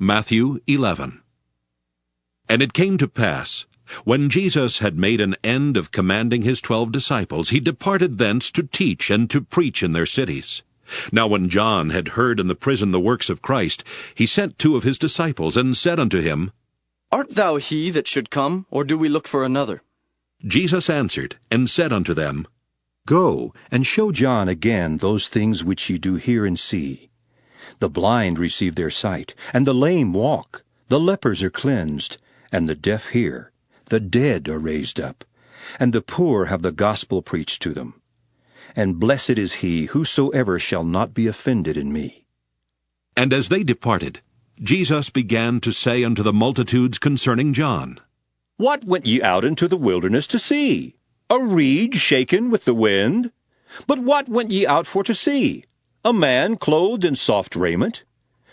Matthew 11. And it came to pass, when Jesus had made an end of commanding his 12 disciples, he departed thence to teach and to preach in their cities. Now when John had heard in the prison the works of Christ, he sent 2 of his disciples, and said unto him, Art thou he that should come, or do we look for another? Jesus answered, and said unto them, Go, and show John again those things which ye do hear and see. The blind receive their sight, and the lame walk. The lepers are cleansed, and the deaf hear. The dead are raised up, and the poor have the gospel preached to them. And blessed is he whosoever shall not be offended in me. And as they departed, Jesus began to say unto the multitudes concerning John, What went ye out into the wilderness to see? A reed shaken with the wind? But what went ye out for to see? A man clothed in soft raiment?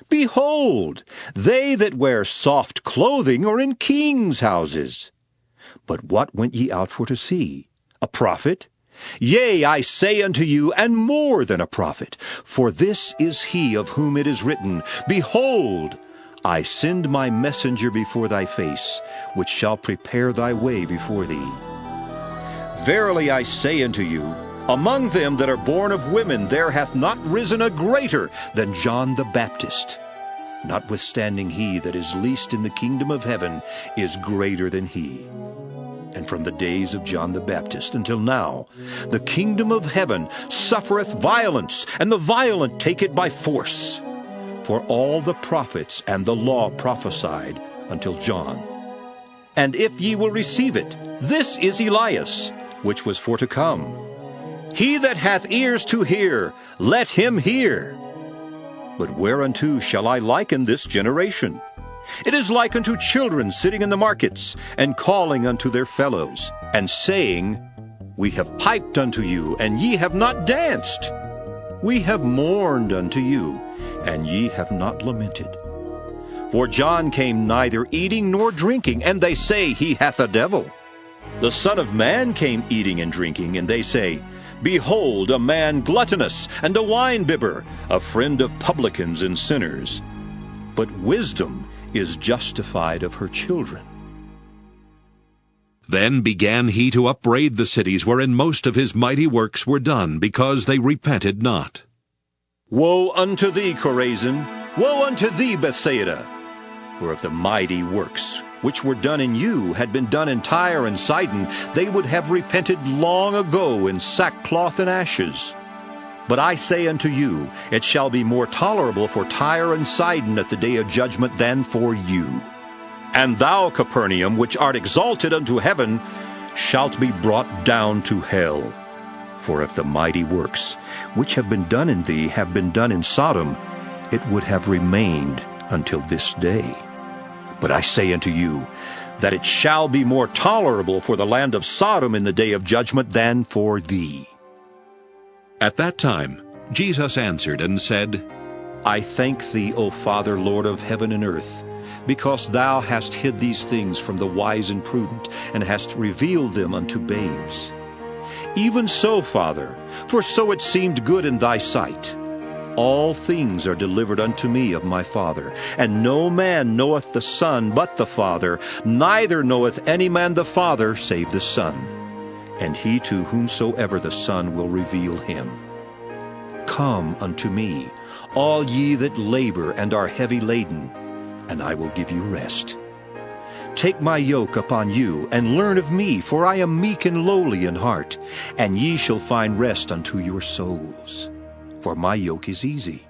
Behold, they that wear soft clothing are in kings' houses. But what went ye out for to see? A prophet? Yea, I say unto you, and more than a prophet. For this is he of whom it is written, Behold, I send my messenger before thy face, which shall prepare thy way before thee. Verily I say unto you, among them that are born of women there hath not risen a greater than John the Baptist. Notwithstanding he that is least in the kingdom of heaven is greater than he. And from the days of John the Baptist until now, the kingdom of heaven suffereth violence, and the violent take it by force. For all the prophets and the law prophesied until John. And if ye will receive it, this is Elias, which was for to come. He that hath ears to hear, let him hear. But whereunto shall I liken this generation? It is like unto children sitting in the markets, and calling unto their fellows, and saying, We have piped unto you, and ye have not danced. We have mourned unto you, and ye have not lamented. For John came neither eating nor drinking, and they say he hath a devil. The Son of Man came eating and drinking, and they say, Behold, a man gluttonous, and a winebibber, a friend of publicans and sinners. But wisdom is justified of her children. Then began he to upbraid the cities wherein most of his mighty works were done, because they repented not. Woe unto thee, Chorazin! Woe unto thee, Bethsaida! For if the mighty works which were done in you had been done in Tyre and Sidon, they would have repented long ago in sackcloth and ashes. But I say unto you, it shall be more tolerable for Tyre and Sidon at the day of judgment than for you. And thou, Capernaum, which art exalted unto heaven, shalt be brought down to hell. For if the mighty works which have been done in thee have been done in Sodom, it would have remained until this day. But I say unto you, that it shall be more tolerable for the land of Sodom in the day of judgment than for thee. At that time Jesus answered and said, I thank thee, O Father, Lord of heaven and earth, because thou hast hid these things from the wise and prudent, and hast revealed them unto babes. Even so, Father, for so it seemed good in thy sight. All things are delivered unto me of my Father, and no man knoweth the Son but the Father, neither knoweth any man the Father save the Son, and he to whomsoever the Son will reveal him. Come unto me, all ye that labor and are heavy laden, and I will give you rest. Take my yoke upon you, and learn of me, for I am meek and lowly in heart, and ye shall find rest unto your souls. For my yoke is easy,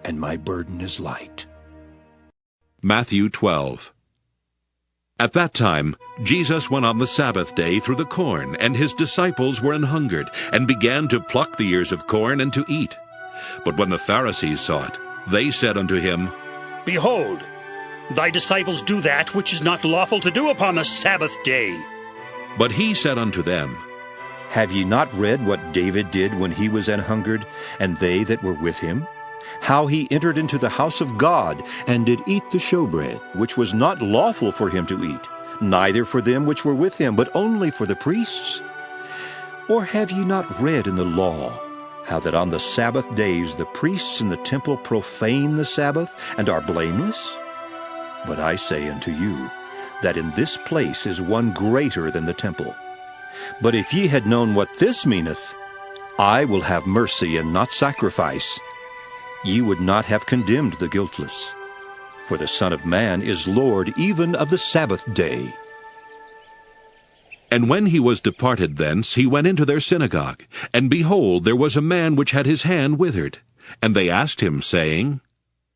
and my burden is light. Matthew 12. At that time Jesus went on the Sabbath day through the corn, and his disciples were an hungered, and began to pluck the ears of corn and to eat. But when the Pharisees saw it, they said unto him, Behold, thy disciples do that which is not lawful to do upon the Sabbath day. But he said unto them, Have ye not read what David did when he was an hungered, and they that were with him? How he entered into the house of God, and did eat the showbread, which was not lawful for him to eat, neither for them which were with him, but only for the priests? Or have ye not read in the law, how that on the Sabbath days the priests in the temple profane the Sabbath, and are blameless? But I say unto you, that in this place is one greater than the temple. But if ye had known what this meaneth, I will have mercy and not sacrifice, ye would not have condemned the guiltless. For the Son of Man is Lord even of the Sabbath day. And when he was departed thence, he went into their synagogue. And behold, there was a man which had his hand withered. And they asked him, saying,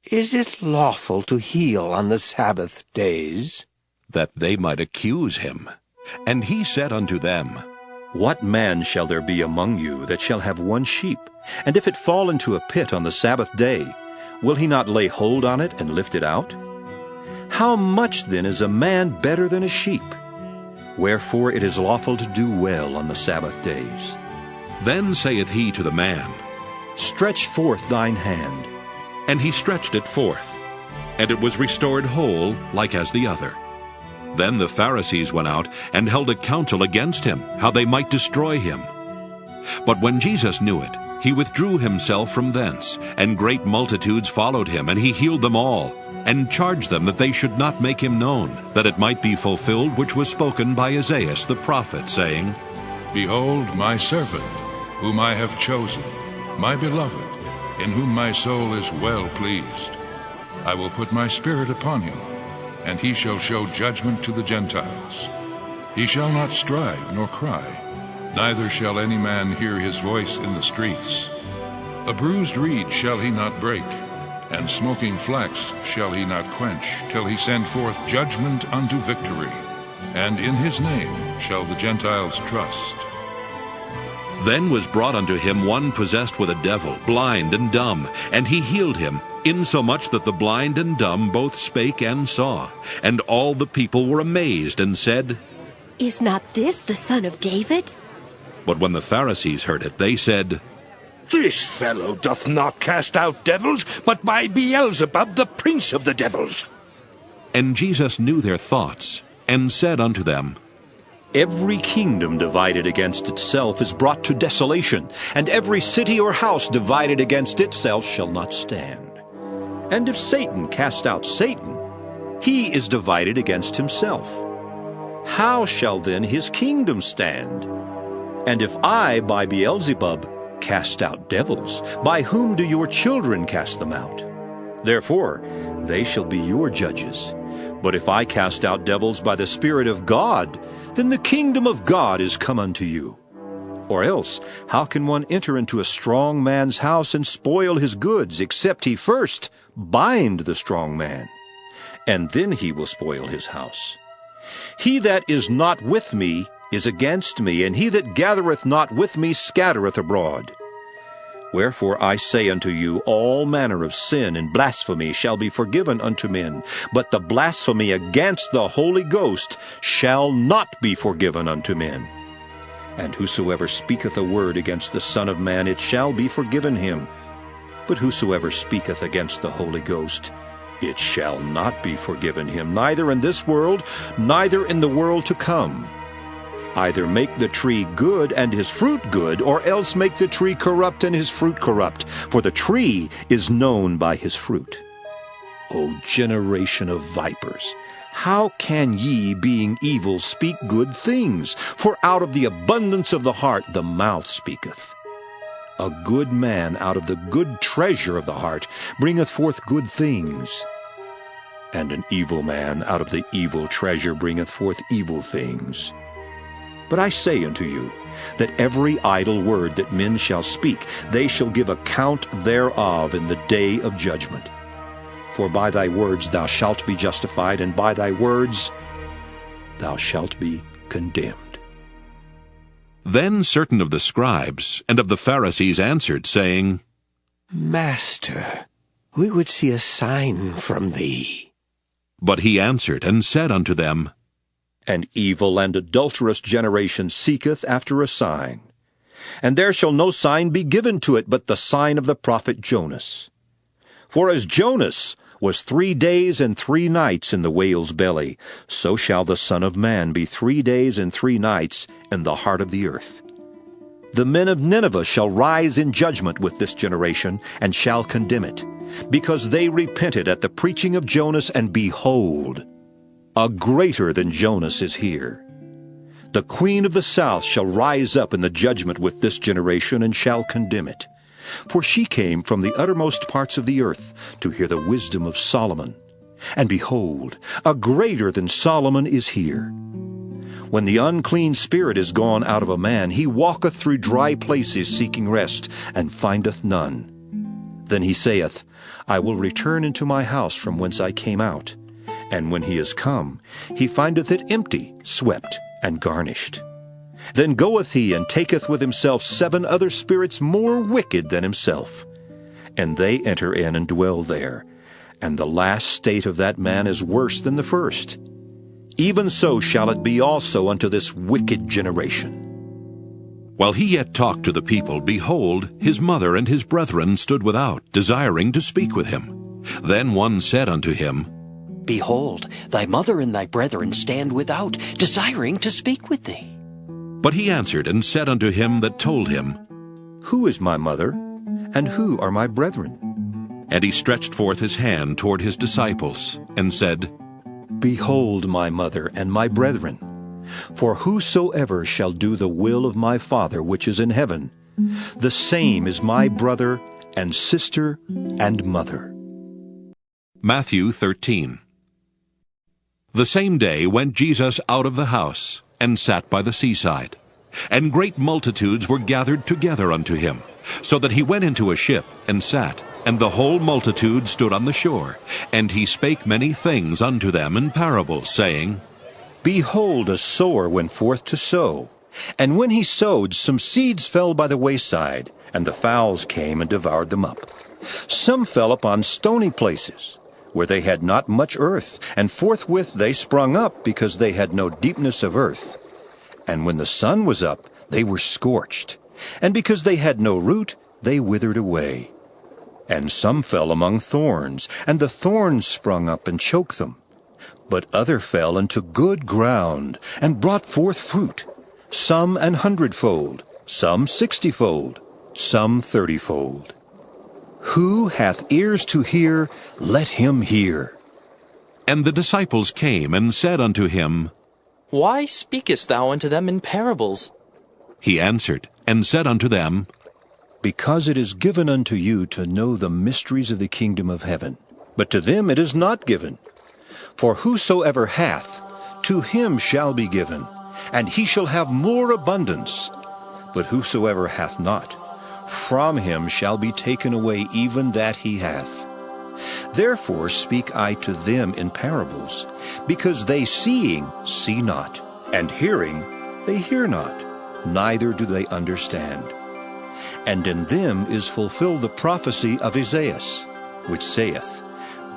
Is it lawful to heal on the Sabbath days? That they might accuse him. And he said unto them, What man shall there be among you that shall have one sheep? And if it fall into a pit on the Sabbath day, will he not lay hold on it and lift it out? How much then is a man better than a sheep? Wherefore it is lawful to do well on the Sabbath days. Then saith he to the man, Stretch forth thine hand. And he stretched it forth, and it was restored whole, like as the other. Then the Pharisees went out, and held a council against him, how they might destroy him. But when Jesus knew it, he withdrew himself from thence, and great multitudes followed him, and he healed them all, and charged them that they should not make him known, that it might be fulfilled which was spoken by Isaiah the prophet, saying, Behold my servant, whom I have chosen, my beloved, in whom my soul is well pleased. I will put my spirit upon him, and he shall show judgment to the Gentiles. He shall not strive nor cry, neither shall any man hear his voice in the streets. A bruised reed shall he not break, and smoking flax shall he not quench, till he send forth judgment unto victory. And in his name shall the Gentiles trust. Then was brought unto him one possessed with a devil, blind and dumb, and he healed him, insomuch that the blind and dumb both spake and saw. And all the people were amazed, and said, Is not this the son of David? But when the Pharisees heard it, they said, This fellow doth not cast out devils, but by Beelzebub, the prince of the devils. And Jesus knew their thoughts, and said unto them, Every kingdom divided against itself is brought to desolation, and every city or house divided against itself shall not stand. And if Satan cast out Satan, he is divided against himself. How shall then his kingdom stand? And if I, by Beelzebub, cast out devils, by whom do your children cast them out? Therefore they shall be your judges. But if I cast out devils by the Spirit of God, then the kingdom of God is come unto you. Or else, how can one enter into a strong man's house and spoil his goods, except he first bind the strong man? And then he will spoil his house. He that is not with me is against me, and he that gathereth not with me scattereth abroad. Wherefore I say unto you, all manner of sin and blasphemy shall be forgiven unto men, but the blasphemy against the Holy Ghost shall not be forgiven unto men. And whosoever speaketh a word against the Son of Man, it shall be forgiven him. But whosoever speaketh against the Holy Ghost, it shall not be forgiven him, neither in this world, neither in the world to come. Either make the tree good and his fruit good, or else make the tree corrupt and his fruit corrupt. For the tree is known by his fruit. O generation of vipers, how can ye, being evil, speak good things? For out of the abundance of the heart the mouth speaketh. A good man out of the good treasure of the heart bringeth forth good things, and an evil man out of the evil treasure bringeth forth evil things. But I say unto you, that every idle word that men shall speak, they shall give account thereof in the day of judgment. For by thy words thou shalt be justified, and by thy words thou shalt be condemned. Then certain of the scribes and of the Pharisees answered, saying, Master, we would see a sign from thee. But he answered and said unto them, An evil and adulterous generation seeketh after a sign. And there shall no sign be given to it but the sign of the prophet Jonas. For as Jonas was 3 days and 3 nights in the whale's belly, so shall the Son of Man be 3 days and 3 nights in the heart of the earth. The men of Nineveh shall rise in judgment with this generation, and shall condemn it, because they repented at the preaching of Jonas, and behold, a greater than Jonas is here. The queen of the south shall rise up in the judgment with this generation, and shall condemn it. For she came from the uttermost parts of the earth to hear the wisdom of Solomon. And behold, a greater than Solomon is here. When the unclean spirit is gone out of a man, he walketh through dry places seeking rest, and findeth none. Then he saith, I will return into my house from whence I came out. And when he is come, he findeth it empty, swept, and garnished. Then goeth he and taketh with himself 7 other spirits more wicked than himself. And they enter in and dwell there. And the last state of that man is worse than the first. Even so shall it be also unto this wicked generation. While he yet talked to the people, behold, his mother and his brethren stood without, desiring to speak with him. Then one said unto him, Behold, thy mother and thy brethren stand without, desiring to speak with thee. But he answered and said unto him that told him, Who is my mother, and who are my brethren? And he stretched forth his hand toward his disciples, and said, Behold my mother and my brethren. For whosoever shall do the will of my Father which is in heaven, the same is my brother and sister and mother. Matthew 13. The same day went Jesus out of the house, and sat by the seaside. And great multitudes were gathered together unto him, so that he went into a ship, and sat, and the whole multitude stood on the shore. And he spake many things unto them in parables, saying, Behold, a sower went forth to sow. And when he sowed, some seeds fell by the wayside, and the fowls came and devoured them up. Some fell upon stony places, where they had not much earth, and forthwith they sprung up, because they had no deepness of earth. And when the sun was up, they were scorched, and because they had no root, they withered away. And some fell among thorns, and the thorns sprung up and choked them. But other fell into good ground, and brought forth fruit, some 100-fold, some 60-fold, some 30-fold. Who hath ears to hear, let him hear. And the disciples came and said unto him, Why speakest thou unto them in parables? He answered and said unto them, Because it is given unto you to know the mysteries of the kingdom of heaven, but to them it is not given. For whosoever hath, to him shall be given, and he shall have more abundance. But whosoever hath not, from him shall be taken away even that he hath. Therefore speak I to them in parables, because they seeing see not, and hearing they hear not, neither do they understand. And in them is fulfilled the prophecy of Esaias, which saith,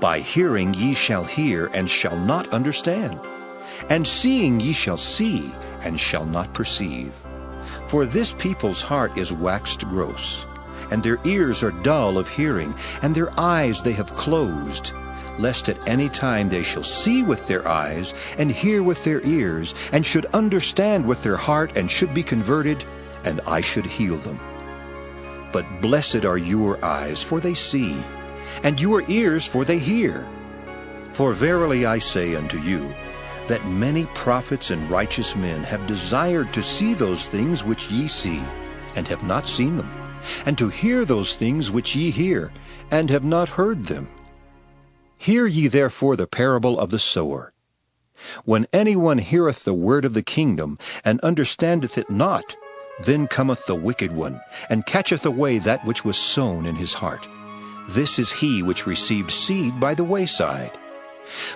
By hearing ye shall hear, and shall not understand, and seeing ye shall see, and shall not perceive. For this people's heart is waxed gross, and their ears are dull of hearing, and their eyes they have closed, lest at any time they shall see with their eyes, and hear with their ears, and should understand with their heart, and should be converted, and I should heal them. But blessed are your eyes, for they see, and your ears, for they hear. For verily I say unto you, that many prophets and righteous men have desired to see those things which ye see, and have not seen them, and to hear those things which ye hear, and have not heard them. Hear ye therefore the parable of the sower. When any one heareth the word of the kingdom, and understandeth it not, then cometh the wicked one, and catcheth away that which was sown in his heart. This is he which received seed by the wayside.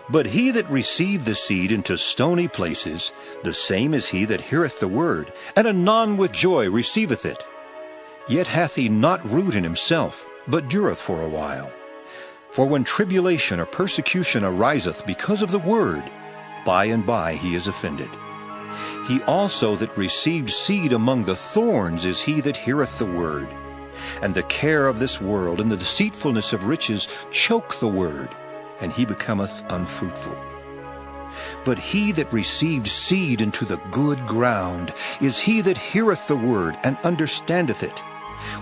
But he that received the seed into stony places, the same is he that heareth the word, and anon with joy receiveth it. Yet hath he not root in himself, but dureth for a while. For when tribulation or persecution ariseth because of the word, by and by he is offended. He also that received seed among the thorns is he that heareth the word. And the care of this world and the deceitfulness of riches choke the word, and he becometh unfruitful. But he that received seed into the good ground is he that heareth the word, and understandeth it,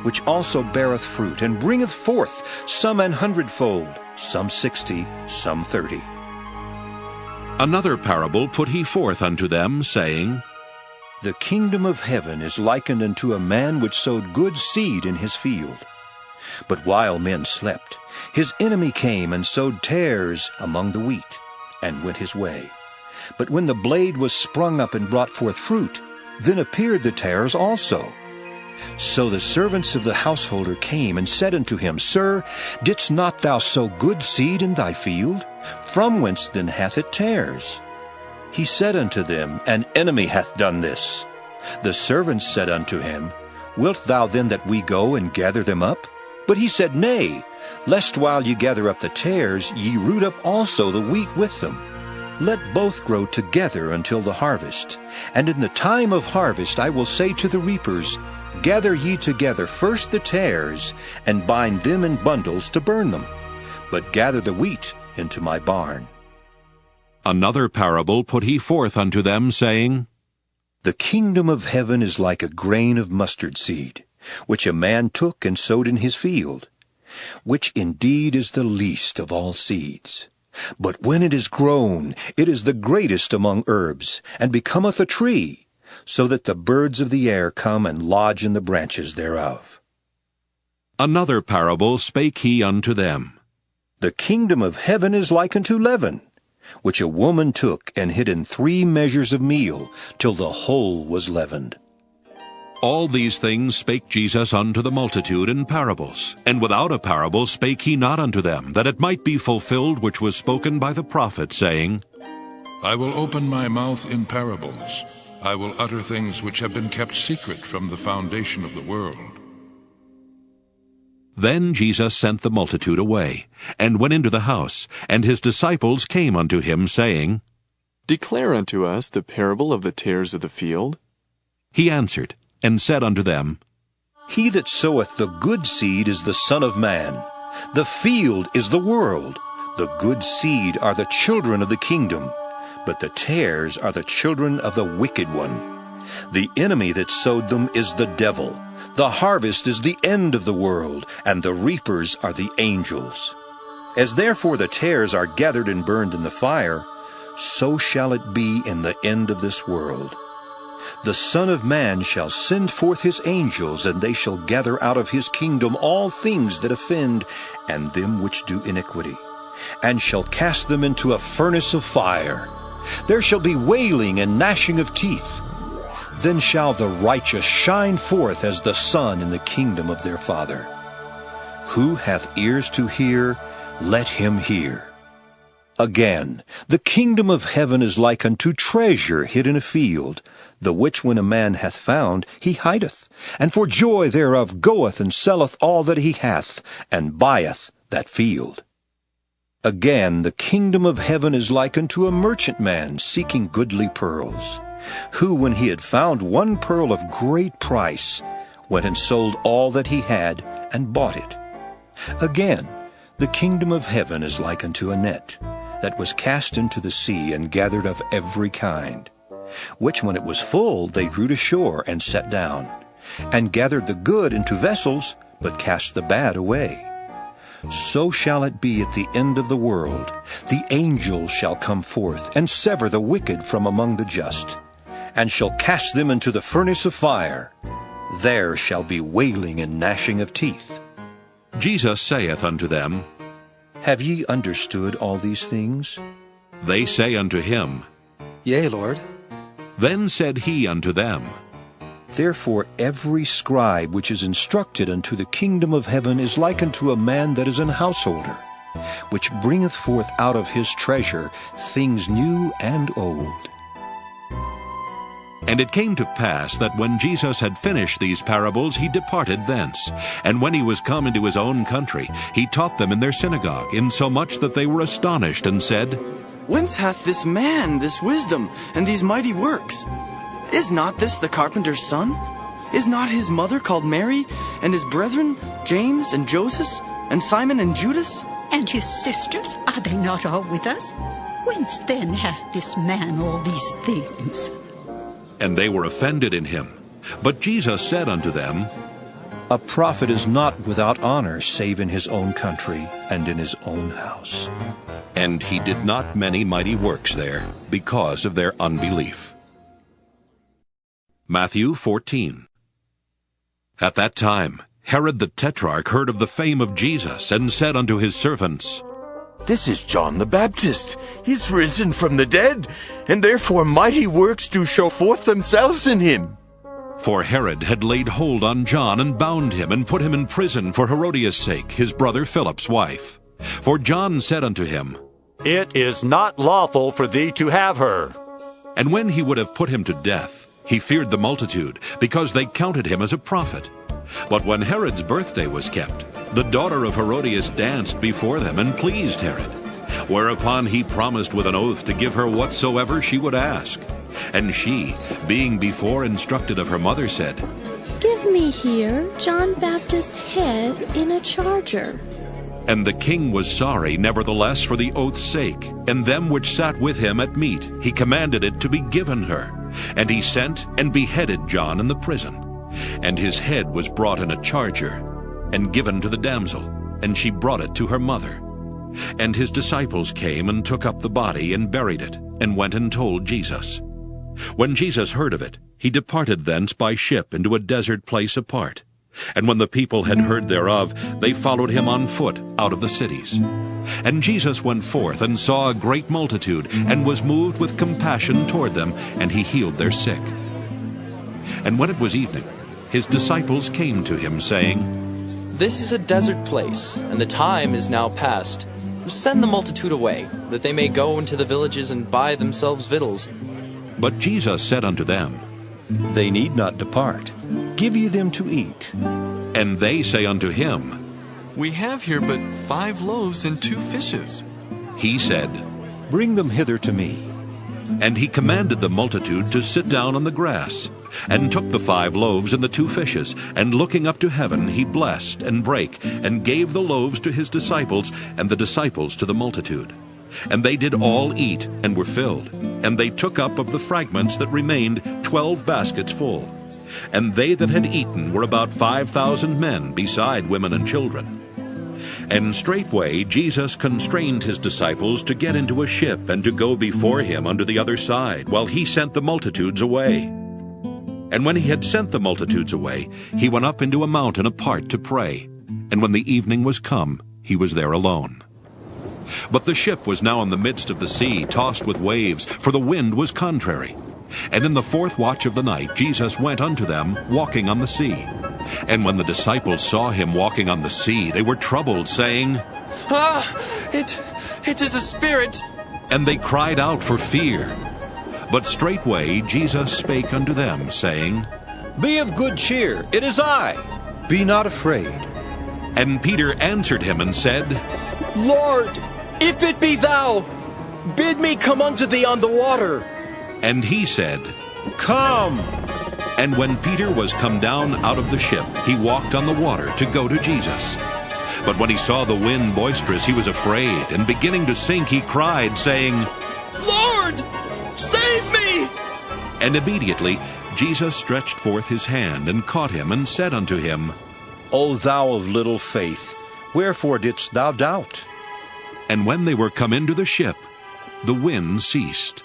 which also beareth fruit, and bringeth forth some 100-fold, some 60, some 30. Another parable put he forth unto them, saying, The kingdom of heaven is likened unto a man which sowed good seed in his field. But while men slept, his enemy came and sowed tares among the wheat, and went his way. But when the blade was sprung up and brought forth fruit, then appeared the tares also. So the servants of the householder came and said unto him, Sir, didst not thou sow good seed in thy field? From whence then hath it tares? He said unto them, An enemy hath done this. The servants said unto him, Wilt thou then that we go and gather them up? But he said, Nay, lest while ye gather up the tares, ye root up also the wheat with them. Let both grow together until the harvest. And in the time of harvest I will say to the reapers, Gather ye together first the tares, and bind them in bundles to burn them, but gather the wheat into my barn. Another parable put he forth unto them, saying, The kingdom of heaven is like a grain of mustard seed, which a man took and sowed in his field, which indeed is the least of all seeds. But when it is grown, it is the greatest among herbs, and becometh a tree, so that the birds of the air come and lodge in the branches thereof. Another parable spake he unto them. The kingdom of heaven is like unto leaven, which a woman took and hid in 3 measures of meal, till the whole was leavened. All these things spake Jesus unto the multitude in parables, and without a parable spake he not unto them, that it might be fulfilled which was spoken by the prophet, saying, I will open my mouth in parables. I will utter things which have been kept secret from the foundation of the world. Then Jesus sent the multitude away, and went into the house, and his disciples came unto him, saying, Declare unto us the parable of the tares of the field. He answered, and said unto them, He that soweth the good seed is the Son of Man. The field is the world. The good seed are the children of the kingdom, but the tares are the children of the wicked one. The enemy that sowed them is the devil. The harvest is the end of the world, and the reapers are the angels. As therefore the tares are gathered and burned in the fire, so shall it be in the end of this world. The Son of Man shall send forth his angels, and they shall gather out of his kingdom all things that offend, and them which do iniquity, and shall cast them into a furnace of fire. There shall be wailing and gnashing of teeth. Then shall the righteous shine forth as the sun in the kingdom of their Father. Who hath ears to hear, let him hear. Again, the kingdom of heaven is like unto treasure hid in a field, the which when a man hath found, he hideth, and for joy thereof goeth and selleth all that he hath, and buyeth that field. Again, the kingdom of heaven is like unto a merchantman seeking goodly pearls, who, when he had found one pearl of great price, went and sold all that he had, and bought it. Again, the kingdom of heaven is like unto a net, that was cast into the sea, and gathered of every kind, which when it was full they drew to shore, and set down, and gathered the good into vessels, but cast the bad away. So shall it be at the end of the world. The angels shall come forth, and sever the wicked from among the just, and shall cast them into the furnace of fire. There shall be wailing and gnashing of teeth. Jesus saith unto them, Have ye understood all these things? They say unto him, Yea, Lord. Then said he unto them, Therefore every scribe which is instructed unto the kingdom of heaven is like unto a man that is an householder, which bringeth forth out of his treasure things new and old. And it came to pass that when Jesus had finished these parables, he departed thence. And when he was come into his own country, he taught them in their synagogue, insomuch that they were astonished, and said, Whence hath this man this wisdom, and these mighty works? Is not this the carpenter's son? Is not his mother called Mary, and his brethren James and Joseph, and Simon and Judas? And his sisters, are they not all with us? Whence then hath this man all these things? And they were offended in him. But Jesus said unto them, A prophet is not without honor save in his own country and in his own house. And he did not many mighty works there, because of their unbelief. Matthew 14. At that time Herod the Tetrarch heard of the fame of Jesus, and said unto his servants, This is John the Baptist. He is risen from the dead, and therefore mighty works do show forth themselves in him. For Herod had laid hold on John, and bound him, and put him in prison for Herodias' sake, his brother Philip's wife. For John said unto him, It is not lawful for thee to have her. And when he would have put him to death, he feared the multitude, because they counted him as a prophet. But when Herod's birthday was kept, the daughter of Herodias danced before them, and pleased Herod. Whereupon he promised with an oath to give her whatsoever she would ask. And she, being before instructed of her mother, said, Give me here John Baptist's head in a charger. And the king was sorry, nevertheless, for the oath's sake, and them which sat with him at meat, he commanded it to be given her. And he sent and beheaded John in the prison. And his head was brought in a charger, and given to the damsel, and she brought it to her mother. And his disciples came and took up the body, and buried it, and went and told Jesus. When Jesus heard of it, he departed thence by ship into a desert place apart. And when the people had heard thereof, they followed him on foot out of the cities. And Jesus went forth, and saw a great multitude, and was moved with compassion toward them, and he healed their sick. And when it was evening, his disciples came to him, saying, This is a desert place, and the time is now past. Send the multitude away, that they may go into the villages and buy themselves victuals. But Jesus said unto them, They need not depart. Give ye them to eat. And they say unto him, We have here but 5 loaves and 2 fishes. He said, Bring them hither to me. And he commanded the multitude to sit down on the grass, and took the 5 loaves and the 2 fishes, and looking up to heaven, he blessed, and brake, and gave the loaves to his disciples, and the disciples to the multitude. And they did all eat, and were filled. And they took up of the fragments that remained 12 baskets full. And they that had eaten were about 5,000 men, beside women and children. And straightway Jesus constrained his disciples to get into a ship, and to go before him unto the other side, while he sent the multitudes away. And when he had sent the multitudes away, he went up into a mountain apart to pray. And when the evening was come, he was there alone. But the ship was now in the midst of the sea, tossed with waves, for the wind was contrary. And in the 4th watch of the night Jesus went unto them, walking on the sea. And when the disciples saw him walking on the sea, they were troubled, saying, It is a spirit! And they cried out for fear. But straightway Jesus spake unto them, saying, Be of good cheer, it is I. Be not afraid. And Peter answered him and said, Lord, if it be thou, bid me come unto thee on the water. And he said, Come. And when Peter was come down out of the ship, he walked on the water to go to Jesus. But when he saw the wind boisterous, he was afraid, and beginning to sink, he cried, saying, Lord, save me! And immediately Jesus stretched forth his hand, and caught him, and said unto him, O thou of little faith, wherefore didst thou doubt? And when they were come into the ship, the wind ceased.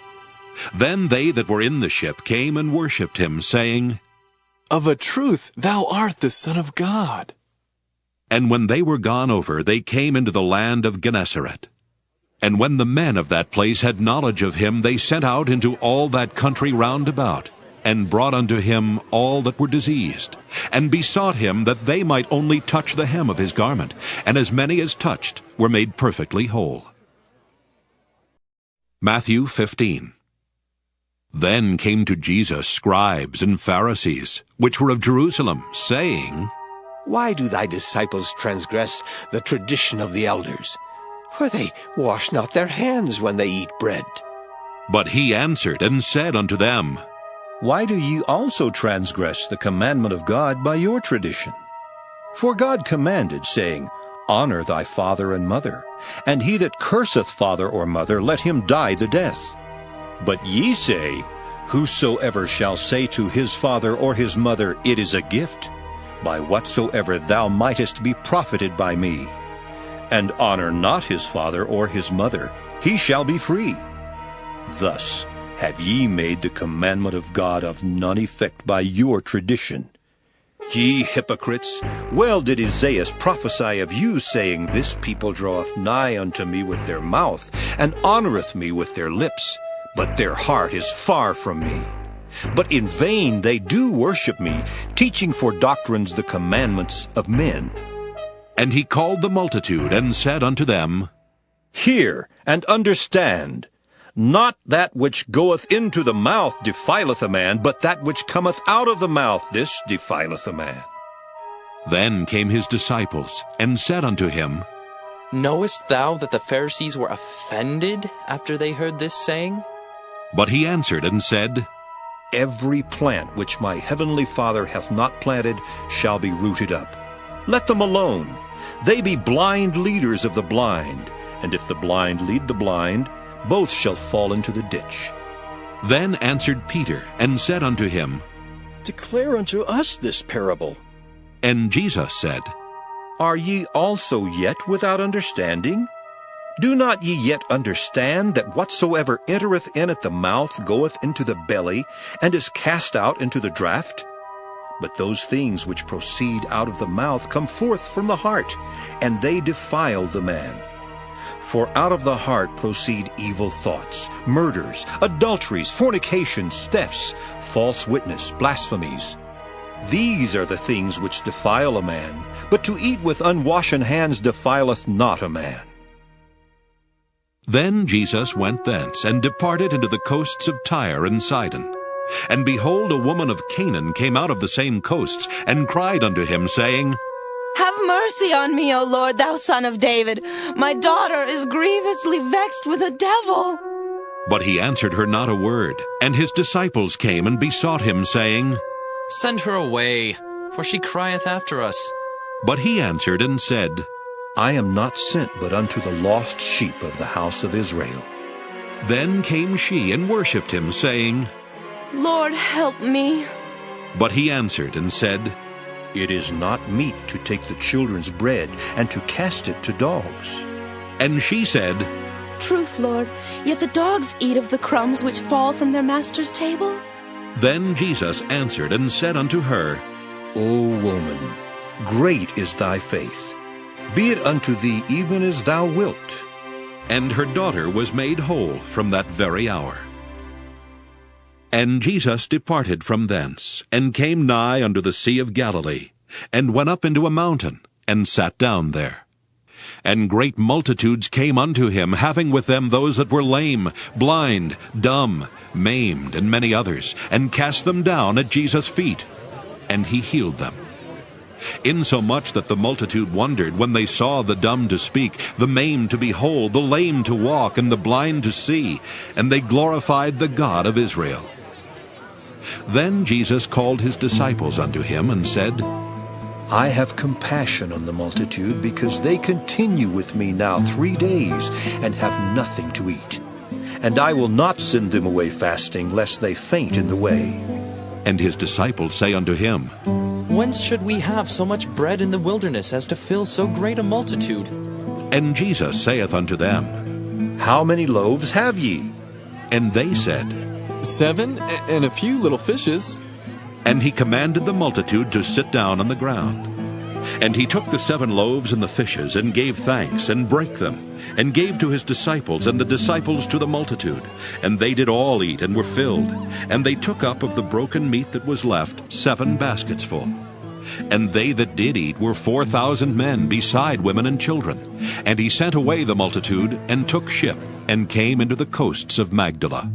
Then they that were in the ship came and worshipped him, saying, Of a truth, thou art the Son of God. And when they were gone over, they came into the land of Gennesaret. And when the men of that place had knowledge of him, they sent out into all that country round about, and brought unto him all that were diseased, and besought him that they might only touch the hem of his garment, and as many as touched were made perfectly whole. Matthew 15. Then came to Jesus scribes and Pharisees, which were of Jerusalem, saying, Why do thy disciples transgress the tradition of the elders? For they wash not their hands when they eat bread. But he answered and said unto them, Why do ye also transgress the commandment of God by your tradition? For God commanded, saying, Honor thy father and mother, and he that curseth father or mother, let him die the death. But ye say, Whosoever shall say to his father or his mother, It is a gift, by whatsoever thou mightest be profited by me, and honor not his father or his mother, he shall be free. Thus have ye made the commandment of God of none effect by your tradition. Ye hypocrites, well did Isaiah prophesy of you, saying, This people draweth nigh unto me with their mouth, and honoureth me with their lips, but their heart is far from me. But in vain they do worship me, teaching for doctrines the commandments of men. And he called the multitude, and said unto them, Hear, and understand. Not that which goeth into the mouth defileth a man, but that which cometh out of the mouth, this defileth a man. Then came his disciples, and said unto him, Knowest thou that the Pharisees were offended after they heard this saying? But he answered and said, Every plant which my heavenly Father hath not planted shall be rooted up. Let them alone. They be blind leaders of the blind, and if the blind lead the blind, both shall fall into the ditch. Then answered Peter, and said unto him, Declare unto us this parable. And Jesus said, Are ye also yet without understanding? Do not ye yet understand that whatsoever entereth in at the mouth goeth into the belly, and is cast out into the draught? But those things which proceed out of the mouth come forth from the heart, and they defile the man. For out of the heart proceed evil thoughts, murders, adulteries, fornications, thefts, false witness, blasphemies. These are the things which defile a man, but to eat with unwashen hands defileth not a man. Then Jesus went thence, and departed into the coasts of Tyre and Sidon. And behold, a woman of Canaan came out of the same coasts, and cried unto him, saying, Have mercy on me, O Lord, thou Son of David. My daughter is grievously vexed with a devil. But he answered her not a word. And his disciples came and besought him, saying, Send her away, for she crieth after us. But he answered and said, I am not sent but unto the lost sheep of the house of Israel. Then came she and worshipped him, saying, Lord, help me. But he answered and said, It is not meet to take the children's bread and to cast it to dogs. And she said, Truth, Lord, yet the dogs eat of the crumbs which fall from their master's table. Then Jesus answered and said unto her, O woman, great is thy faith. Be it unto thee even as thou wilt. And her daughter was made whole from that very hour. And Jesus departed from thence, and came nigh unto the sea of Galilee, and went up into a mountain, and sat down there. And great multitudes came unto him, having with them those that were lame, blind, dumb, maimed, and many others, and cast them down at Jesus' feet. And he healed them. Insomuch that the multitude wondered when they saw the dumb to speak, the maimed to be whole, the lame to walk, and the blind to see, and they glorified the God of Israel. Then Jesus called his disciples unto him, and said, I have compassion on the multitude, because they continue with me now 3 days, and have nothing to eat. And I will not send them away fasting, lest they faint in the way. And his disciples say unto him, Whence should we have so much bread in the wilderness as to fill so great a multitude? And Jesus saith unto them, How many loaves have ye? And they said, 7, and a few little fishes. And he commanded the multitude to sit down on the ground. And he took the 7 loaves and the fishes, and gave thanks, and brake them, and gave to his disciples, and the disciples to the multitude. And they did all eat, and were filled. And they took up of the broken meat that was left 7 baskets full. And they that did eat were 4,000 men, beside women and children. And he sent away the multitude, and took ship, and came into the coasts of Magdala.